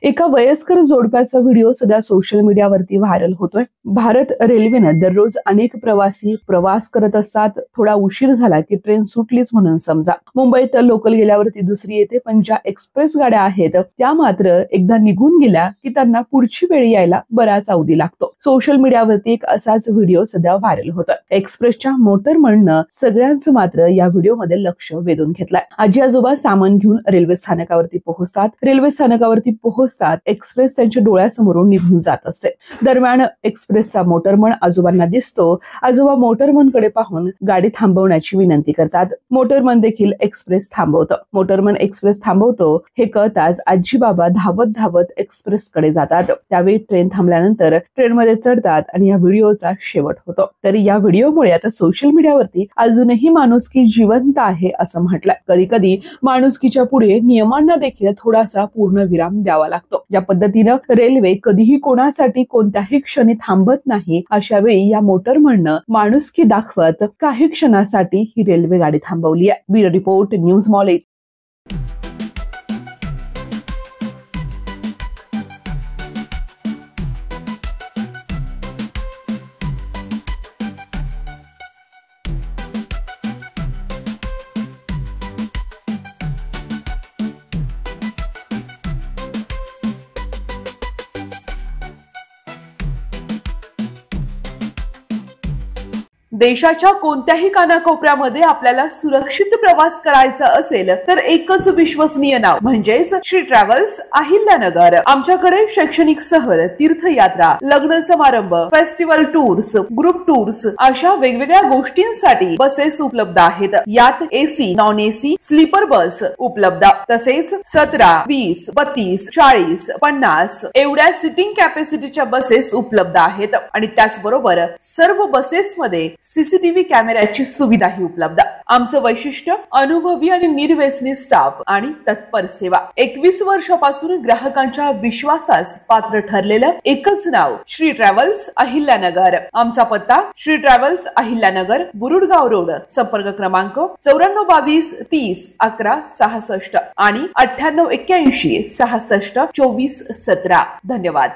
एका वयस्कर जोडप्याचा व्हिडिओ सध्या सोशल मीडियावरती व्हायरल होतोय। भारत रेल्वेनं दररोज अनेक प्रवासी प्रवास करत असतात। थोडा उशीर झाला की ट्रेन सुटलीच म्हणून समजा। मुंबईत लोकल गेल्यावरती दुसरी येते, पण ज्या एक्सप्रेस गाड्या आहेत त्या मात्र एकदा निघून गेल्या की त्यांना पुढची वेळ यायला बराच अवधी लागतो। सोशल मीडियावरती एक असाच व्हिडिओ सध्या व्हायरल होतोय। एक्सप्रेसच्या मोटरमननं सगळ्यांचं मात्र या व्हिडिओमध्ये लक्ष वेधून घेतलंय। आजी आजोबा सामान घेऊन रेल्वे स्थानकावरती पोहोचतात। रेल्वे स्थानकावरती पोहोचतात एक्सप्रेस त्यांच्या डोळ्यासमोरून निघून जात असते। दरम्यान एक्सप्रेसचा मोटरमन आजोबांना दिसतो। आजोबा मोटरमनकडे पाहून गाडी थांबवण्याची विनंती करतात। मोटरमन देखील एक्सप्रेस थांबवतो। मोटरमन एक्सप्रेस थांबवतो हे कळताच आजी बाबा धावत धावत एक्सप्रेसकडे जातात। त्यावेळी ट्रेन थांबल्यानंतर ट्रेनमध्ये चढतात आणि या व्हिडिओचा शेवट होतो। तरी या व्हिडिओमुळे आता सोशल मीडियावरती अजूनही माणुसकी जिवंत आहे असं म्हटलंय। कधी कधी माणुसकीच्या पुढे नियमांना देखील थोडासा पूर्ण विराम द्यावा लागतो। या पद्धतीनं रेल्वे कधीही कोणासाठी कोणत्याही क्षणी थांबत नाही। अशा वेळी या मोटरमननं माणुसकी दाखवत काही क्षणासाठी ही रेल्वे गाडी थांबवली आहे। Bureau report, news mall 8। देशाच्या कोणत्याही कानाकोपऱ्यामध्ये आपल्याला सुरक्षित प्रवास करायचा असेल तर एकच विश्वसनीय नाव म्हणजेच श्री ट्रॅव्हल्स अहिल्यानगर। आमच्याकडे शैक्षणिक सहल, तीर्थयात्रा, लग्न समारंभ, फेस्टिवल टूर्स, ग्रुप टूर्स अशा वेगवेगळ्या गोष्टींसाठी बसेस उपलब्ध आहेत। यात AC, non AC, sleeper bus उपलब्ध, तसेच 17, 20, 32, 40, 50 एवढ्या सिटिंग कॅपॅसिटीच्या बसेस उपलब्ध आहेत। आणि त्याचबरोबर सर्व बसेसमध्ये सीसीटीव्ही कॅमेऱ्याची सुविधाही उपलब्ध। आमचं वैशिष्ट्य अनुभवी आणि निर्व्यसनी स्टाफ आणि तत्पर सेवा। 21 वर्षापासून ग्राहकांच्या विश्वासास पात्र ठरलेलं एकच नाव श्री ट्रॅव्हल्स अहिल्यानगर। आमचा पत्ता श्री ट्रॅव्हल्स अहिल्यानगर, बुरुडगाव रोड। संपर्क क्रमांक 9422 30 11 66 आणि 9881 66 24 17। धन्यवाद।